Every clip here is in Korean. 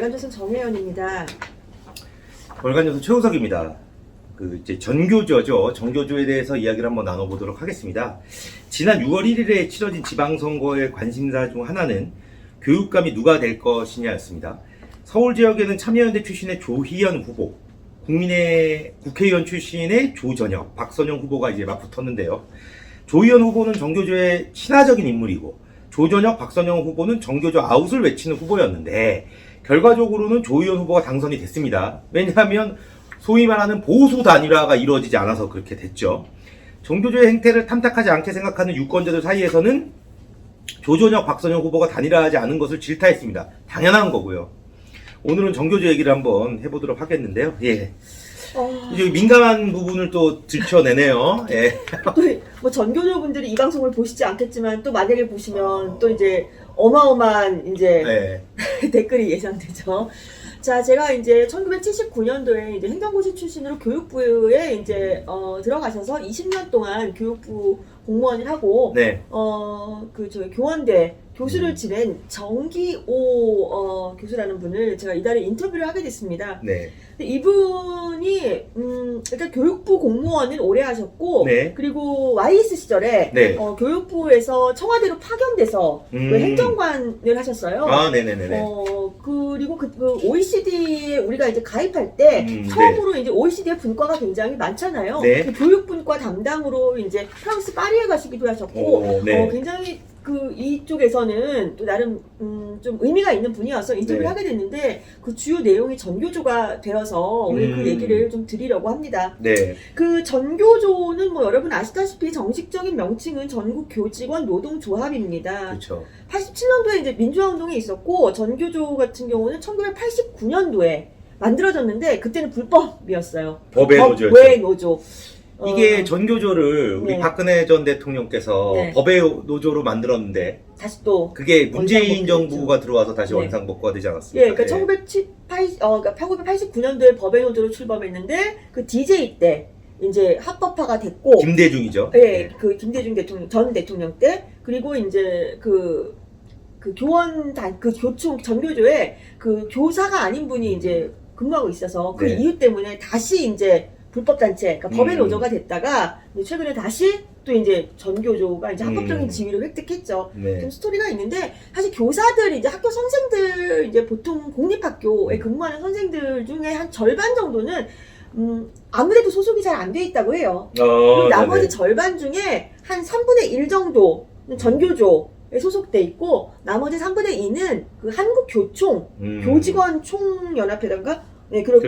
월간조선 정혜연입니다. 월간조선 최우석입니다. 이제 전교조죠. 전교조에 대해서 이야기를 한번 나눠보도록 하겠습니다. 지난 6월 1일에 치러진 지방선거의 관심사 중 하나는 교육감이 누가 될 것이냐였습니다. 서울 지역에는 참여연대 출신의 조희연 후보, 국민의 국회의원 출신의 조전혁, 박선영 후보가 이제 맞붙었는데요. 조희연 후보는 전교조의 친화적인 인물이고, 조전혁, 박선영 후보는 전교조 아웃을 외치는 후보였는데, 결과적으로는 조희연 후보가 당선이 됐습니다. 왜냐하면 소위 말하는 보수 단일화가 이루어지지 않아서 그렇게 됐죠. 전교조의 행태를 탐탁하지 않게 생각하는 유권자들 사이에서는 조전혁, 박선영 후보가 단일화하지 않은 것을 질타했습니다. 당연한 거고요. 오늘은 전교조 얘기를 한번 해보도록 하겠는데요. 예. 이제 민감한 부분을 또 들춰내네요. 예. 또 전교조 분들이 이 방송을 보시지 않겠지만 또 만약에 보시면 또 이제 어마어마한 이제 댓글이 예상되죠. 자, 제가 이제 1979년도에 이제 행정고시 출신으로 교육부에 이제 들어가셔서 20년 동안 교육부 공무원을 하고 저희 교원대 교수를 지낸 정기호 교수라는 분을 제가 이달에 인터뷰를 하게 됐습니다. 네. 근데 이분이 일단 교육부 공무원을 오래 하셨고 그리고 YS 시절에 교육부에서 청와대로 파견돼서 그 행정관을 하셨어요. 아, 네네네네. 그리고 그 OECD에 우리가 이제 가입할 때 처음으로 이제 OECD의 분과가 굉장히 많잖아요. 그 교육분과 담당으로 이제 프랑스 파리에 가시기도 하셨고 굉장히 이쪽에서는 또 나름 좀 의미가 있는 분이어서 인터뷰를 하게 됐는데 그 주요 내용이 전교조가 되어서 오늘 그 얘기를 좀 드리려고 합니다. 그 전교조는 뭐 여러분 아시다시피 정식적인 명칭은 전국교직원 노동조합입니다. 그렇죠. 87년도에 이제 민주화운동이 있었고 전교조 같은 경우는 1989년도에 만들어졌는데 그때는 불법이었어요. 법의 노조였죠. 법의 노조. 이게 전교조를 우리 박근혜 전 대통령께서 법의 노조로 만들었는데 다시 또 그게 문재인 정부가 들어와서 다시 원상복구가 되지 않았습니까? 그러니까 1989년도에 법의 노조로 출범했는데 그 DJ 때 이제 합법화가 됐고 김대중이죠. 그 김대중 대통령 전 대통령 때 그리고 이제 그 교원단 그 전교조에 그 교사가 아닌 분이 이제 근무하고 있어서 그 이유 때문에 다시 이제 불법단체, 그러니까 법의 노조가 됐다가 최근에 다시 또 이제 전교조가 이제 합법적인 지위를 획득했죠. 좀 스토리가 있는데 사실 교사들 이제 학교 선생들 이제 보통 공립학교에 근무하는 선생들 중에 한 절반 정도는 아무래도 소속이 잘 안 돼 있다고 해요. 그리고 나머지 절반 중에 한 3분의 1 정도는 전교조에 소속돼 있고 나머지 3분의 2는 그 한국교총 교직원 총연합회던가 그리고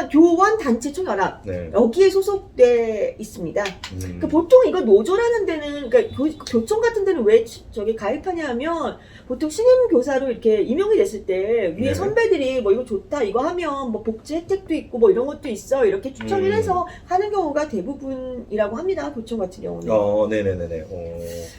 교원 단체 총연합 여기에 소속돼 있습니다. 그러니까 보통 이거 노조라는 데는 그러니까 교총 같은 데는 왜 저기 가입하냐 하면 보통 신임 교사로 이렇게 임용이 됐을 때 위에 선배들이 뭐 이거 좋다 이거 하면 뭐 복지 혜택도 있고 뭐 이런 것도 있어 이렇게 추천을 해서 하는 경우가 대부분이라고 합니다. 교총 같은 경우는. 네네네네.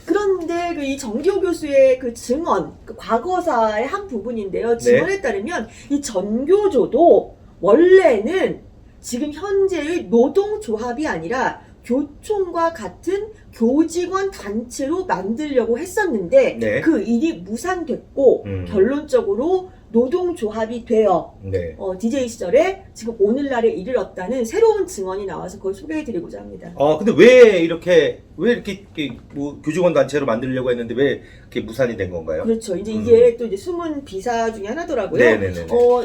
그런데 이 정기호 교수의 그 증언, 그 과거사의 한 부분인데요. 증언에 따르면 이 전교조도 원래는 지금 현재의 노동조합이 아니라 교총과 같은 교직원 단체로 만들려고 했었는데 그 일이 무산됐고 결론적으로 노동조합이 되어 DJ 시절에 지금 오늘날에 이르렀다는 새로운 증언이 나와서 그걸 소개해드리고자 합니다. 근데 왜 이렇게 뭐 교직원 단체로 만들려고 했는데 왜 이렇게 무산이 된 건가요? 그렇죠. 이제 이게 또 이제 숨은 비사 중에 하나더라고요.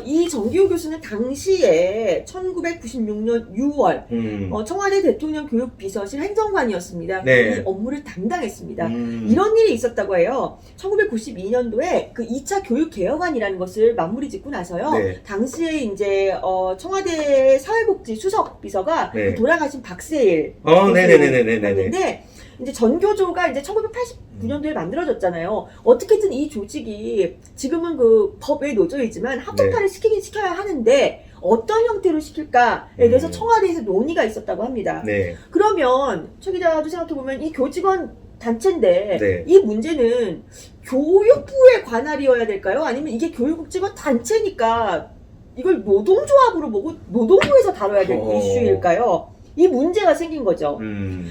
이 정기호 교수는 당시에 1996년 6월 청와대 대통령 교육비서실 행정관이었습니다. 이 업무를 담당했습니다. 이런 일이 있었다고 해요. 1992년도에 그 2차 교육개혁안이라는 것을 마무리 짓고 나서요. 당시에 이제 청와대 사회복지 수석 비서가 돌아가신 박세일 교수였는데 이제 전교조가 이제 1989년도에 만들어졌잖아요. 어떻게든 이 조직이 지금은 그 법의 노조이지만 합법화를 시켜야 하는데 어떤 형태로 시킬까에 대해서 청와대에서 논의가 있었다고 합니다. 그러면 최 기자도 생각해보면 이 교직원 단체인데 이 문제는 교육부의 관할이어야 될까요? 아니면 이게 교육직원 단체니까 이걸 노동조합으로 보고 노동부에서 다뤄야 될 이슈일까요? 이 문제가 생긴 거죠.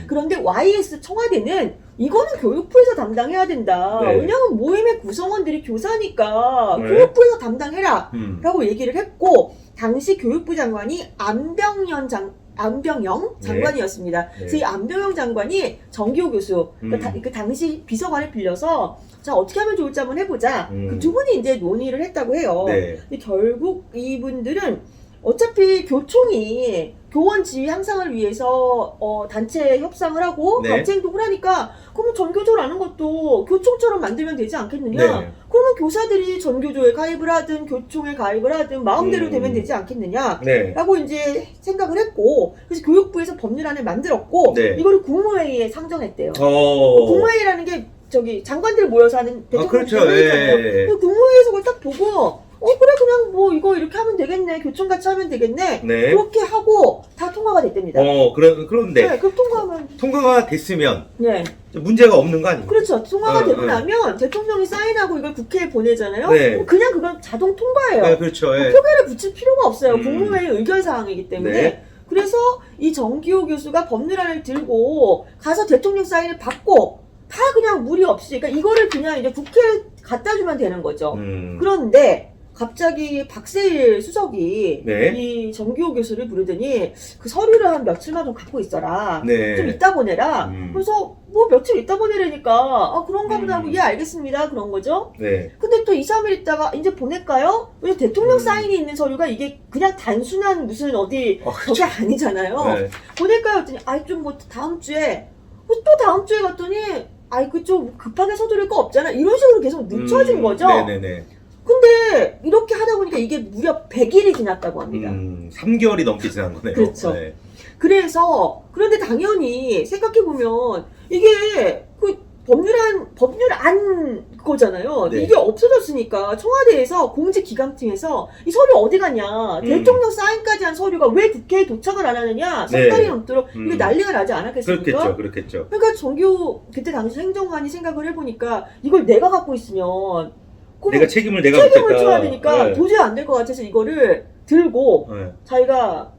그런데 YS 청와대는 이거는 교육부에서 담당해야 된다. 네. 왜냐하면 모임의 구성원들이 교사니까 네. 교육부에서 담당해라 라고 얘기를 했고, 당시 교육부 장관이 안병영 장관이었습니다. 네. 그래서 이 안병영 장관이 정기호 교수, 그 당시 비서관을 빌려서 자, 어떻게 하면 좋을지 한번 해보자. 그 두 분이 이제 논의를 했다고 해요. 네. 근데 결국 이분들은 어차피 교총이 교원 지위 향상을 위해서 단체 협상을 하고 네. 단체 행동을 하니까, 그러면 전교조라는 것도 교총처럼 만들면 되지 않겠느냐? 네. 그러면 교사들이 전교조에 가입을 하든 교총에 가입을 하든 마음대로 되면 되지 않겠느냐? 네. 라고 이제 생각을 했고, 그래서 교육부에서 법률안을 만들었고, 네. 이거를 국무회의에 상정했대요. 어. 국무회의라는 게 저기 장관들 모여서 하는 대통령 그렇죠. 회의잖아요. 예. 국무회의에서 그걸 딱 보고, 그래, 그냥 뭐 이거 이렇게 하면 되겠네, 교총같이 하면 되겠네, 네. 그렇게 하고 다 통과가 됐답니다. 그런데 네, 그 통과하면, 통과가 됐으면 네, 문제가 없는 거 아닙니까? 그렇죠. 통과가 되고 네. 나면 대통령이 사인하고 이걸 국회에 보내잖아요. 네. 그냥 그건 자동 통과예요. 네, 그렇죠. 예. 표결에 붙일 필요가 없어요. 음. 국무회의 의결 사항이기 때문에. 네. 그래서 이 정기호 교수가 법률안을 들고 가서 대통령 사인을 받고 다 그냥 무리 없이, 그러니까 이거를 그냥 이제 국회에 갖다 주면 되는 거죠. 그런데 갑자기 박세일 수석이 네. 이 정기호 교수를 부르더니 그 서류를 한 며칠만 좀 갖고 있어라. 네. 좀 이따 보내라. 그래서 뭐 며칠 이따 보내라니까 그런가 보다 하고 예 알겠습니다 그런 거죠. 네. 근데 또 2, 3일 있다가 이제 보낼까요? 왜냐면 대통령 사인이 있는 서류가 이게 그냥 단순한 무슨 어디 저게 아니잖아요. 네. 보낼까요? 했더니 좀 뭐 다음 주에 또 다음 주에 갔더니 그 좀 급하게 서두를 거 없잖아. 이런 식으로 계속 늦춰진 거죠. 네네네. 근데 이렇게 하다 보니까 이게 무려 100일이 지났다고 합니다. 3개월이 넘게 지난 거네요. 그렇죠. 네. 그런데 당연히 생각해보면 이게 그 법률안 그거잖아요. 네. 이게 없어졌으니까 청와대에서 공직기강팀에서 이 서류 어디 갔냐, 대통령 사인까지 한 서류가 왜 국회에 도착을 안 하느냐, 석 달이 넘도록 이게 난리가 나지 않았겠습니까? 그렇겠죠. 그러니까 정규 그때 당시 행정관이 생각을 해보니까 이걸 내가 갖고 있으면 내가 책임을 내가 책임을 묻겠다. 져야 되니까 네. 도저히 안 될 것 같아서 이거를 들고 네. 자기가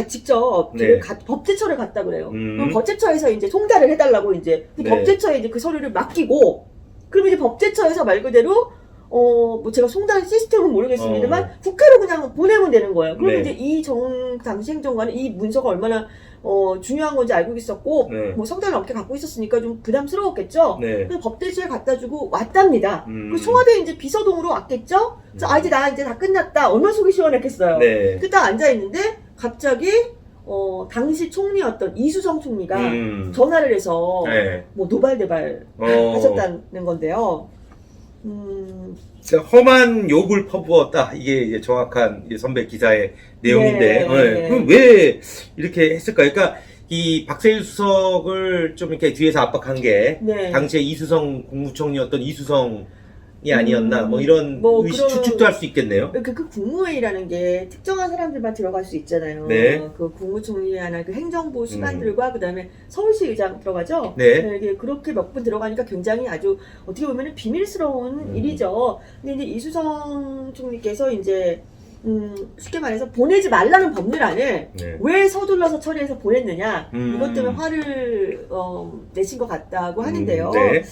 직접 네. 법제처를 갔다 그래요. 그럼 법제처에서 이제 송달을 해달라고 이제 그 네. 법제처에 이제 그 서류를 맡기고, 그럼 이제 법제처에서 말 그대로 뭐 제가 송달 시스템은 모르겠습니다만 국회로 그냥 보내면 되는 거예요. 그럼 네. 이제 이 당시 행정관은 이 문서가 얼마나 중요한 건지 알고 있었고, 네. 뭐 석 달 넘게 갖고 있었으니까 좀 부담스러웠겠죠. 네. 그래서 법대시에 갖다 주고 왔답니다. 그래서 청와대 이제 비서동으로 왔겠죠. 그래서 이제 나 이제 다 끝났다. 얼마나 속이 시원했겠어요. 네. 그 딱 앉아 있는데 갑자기 당시 총리였던 이수성 총리가 전화를 해서 네. 뭐 노발대발 하셨다는 건데요. 험한 욕을 퍼부었다. 이게 이제 정확한 선배 기사의 내용인데, 네. 그럼 왜 이렇게 했을까요? 그러니까 이 박세일 수석을 좀 이렇게 뒤에서 압박한 게 네. 당시에 이수성 국무총리였던 이수성이 아니었나, 뭐 이런 뭐 추측도 할 수 있겠네요. 그 국무회의라는 게 특정한 사람들만 들어갈 수 있잖아요. 네. 그 국무총리나 그 행정부 수반들과 그다음에 서울시 의장 들어가죠. 네. 이게 그렇게 몇 분 들어가니까 굉장히 아주 어떻게 보면 비밀스러운 일이죠. 근데 이제 이수성 총리께서 이제 쉽게 말해서 보내지 말라는 법률안을 네. 왜 서둘러서 처리해서 보냈느냐, 이것 때문에 음. 화를 내신 것 같다고 하는데요. 네.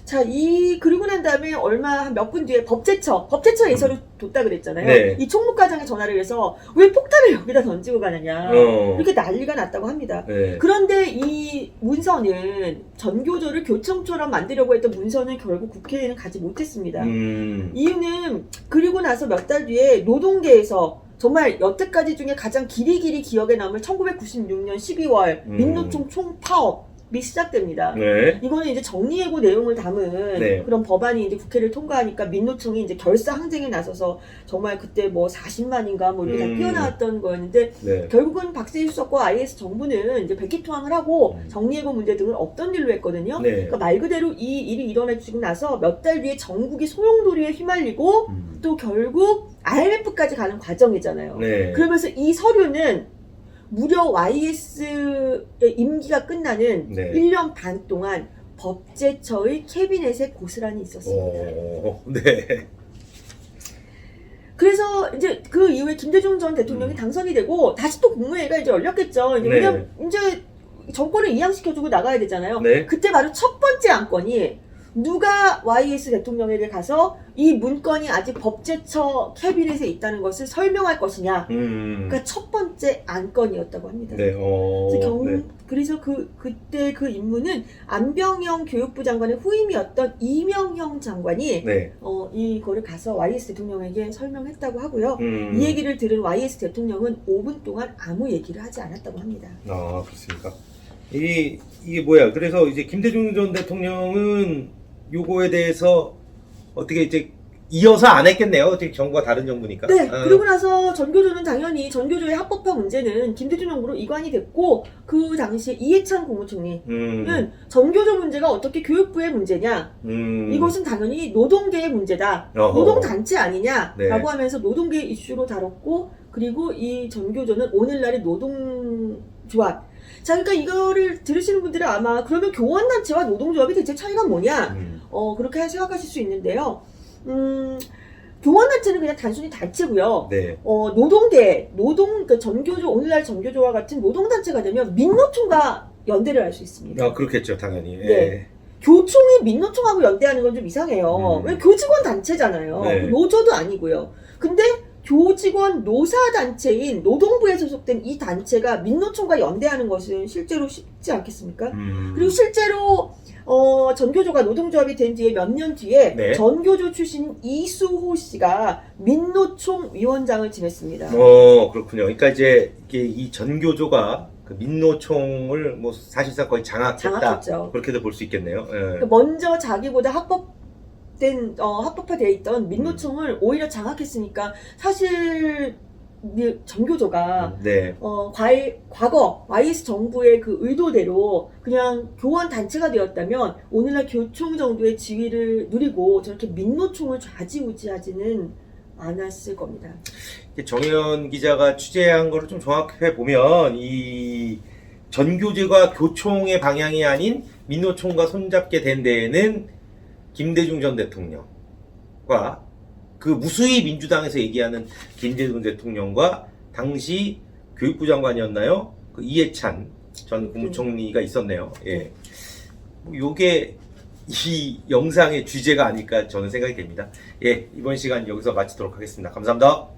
자, 그리고 난 다음에 한 몇 분 뒤에 법제처에 이 서류 뒀다 그랬잖아요. 네. 이 총무과장에 전화를 해서 왜 폭탄을 여기다 던지고 가느냐, 이렇게 난리가 났다고 합니다. 네. 그런데 이 문서는 전교조를 교청처럼 만들려고 했던 문서는 결국 국회에는 가지 못했습니다. 이유는 그리고 나서 몇 달 뒤에 노동계에서 정말 여태까지 중에 가장 길이 기억에 남을 1996년 12월 민노총 총파업 이 시작됩니다. 네. 이거는 이제 정리해고 내용을 담은 네. 그런 법안이 이제 국회를 통과하니까 민노총이 이제 결사 항쟁에 나서서 정말 그때 뭐 40만인가 뭐 이렇게 다 뛰어나왔던 거였는데, 네. 결국은 박세일 수석과 IS 정부는 이제 백기투항을 하고 정리해고 문제 등을 없던 일로 했거든요. 네. 그러니까 말 그대로 이 일이 일어나지고 나서 몇 달 뒤에 전국이 소용돌이에 휘말리고 또 결국 IMF까지 가는 과정이잖아요. 네. 그러면서 이 서류는 무려 YS의 임기가 끝나는 네. 1년 반 동안 법제처의 캐비넷에 고스란히 있었습니다. 네. 그래서 이제 그 이후에 김대중 전 대통령이 당선이 되고 다시 또 국무회의가 이제 열렸겠죠. 이제 네. 왜냐면 이제 정권을 이양시켜주고 나가야 되잖아요. 네. 그때 바로 첫 번째 안건이 누가 YS 대통령에게 가서 이 문건이 아직 법제처 캐비넷에 있다는 것을 설명할 것이냐. 그러니까 첫 번째 안건이었다고 합니다. 네. 그래서 그때 그 임무는 안병영 교육부 장관의 후임이었던 이명형 장관이 네. 이거를 가서 YS 대통령에게 설명했다고 하고요. 음. 이 얘기를 들은 YS 대통령은 5분 동안 아무 얘기를 하지 않았다고 합니다. 아, 그렇습니까? 이게 뭐야? 그래서 이제 김대중 전 대통령은 요거에 대해서 어떻게 이제 이어서 안 했겠네요. 어떻게 정부가 다른 정부니까. 네, 그러고 나서 전교조는 당연히 전교조의 합법화 문제는 김대중 정부로 이관이 됐고, 그 당시에 이해찬 국무총리는 전교조 문제가 어떻게 교육부의 문제냐, 이것은 당연히 노동계의 문제다, 노동단체 아니냐라고 네. 하면서 노동계 이슈로 다뤘고, 그리고 이 전교조는 오늘날의 노동조합, 자, 그러니까 이거를 들으시는 분들은 아마 그러면 교원단체와 노동조합이 대체 차이가 뭐냐, 그렇게 생각하실 수 있는데요. 교원단체는 그냥 단순히 단체고요. 네. 그러니까 전교조, 오늘날 전교조와 같은 노동단체가 되면 민노총과 연대를 할 수 있습니다. 아, 그렇겠죠, 당연히. 네. 예. 교총이 민노총하고 연대하는 건 좀 이상해요. 왜 교직원 단체잖아요. 네. 노조도 아니고요. 근데 교직원 노사단체인 노동부에 소속된 이 단체가 민노총과 연대하는 것은 실제로 쉽지 않겠습니까? 그리고 실제로 전교조가 노동조합이 된 뒤에 몇 년 뒤에 네. 전교조 출신 이수호 씨가 민노총 위원장을 지냈습니다. 그렇군요. 그러니까 이제 이게 이 전교조가 그 민노총을 뭐 사실상 거의 장악했다. 장악했죠. 그렇게도 볼 수 있겠네요. 예. 그러니까 먼저 자기보다 합법화되어 있던 민노총을 오히려 장악했으니까 사실 전교조가 네. 과거 YS 정부의 그 의도대로 그냥 교원 단체가 되었다면 오늘날 교총 정도의 지위를 누리고 저렇게 민노총을 좌지우지하지는 않았을 겁니다. 정혜연 기자가 취재한 거를 좀 종합해 보면 이 전교조가 교총의 방향이 아닌 민노총과 손잡게 된 데에는 김대중 전 대통령과 그 무수히 민주당에서 얘기하는 김대중 대통령과 당시 교육부 장관이었나요? 그 이해찬 전 국무총리가 있었네요. 예. 요게 이 영상의 주제가 아닐까 저는 생각이 됩니다. 예, 이번 시간 여기서 마치도록 하겠습니다. 감사합니다.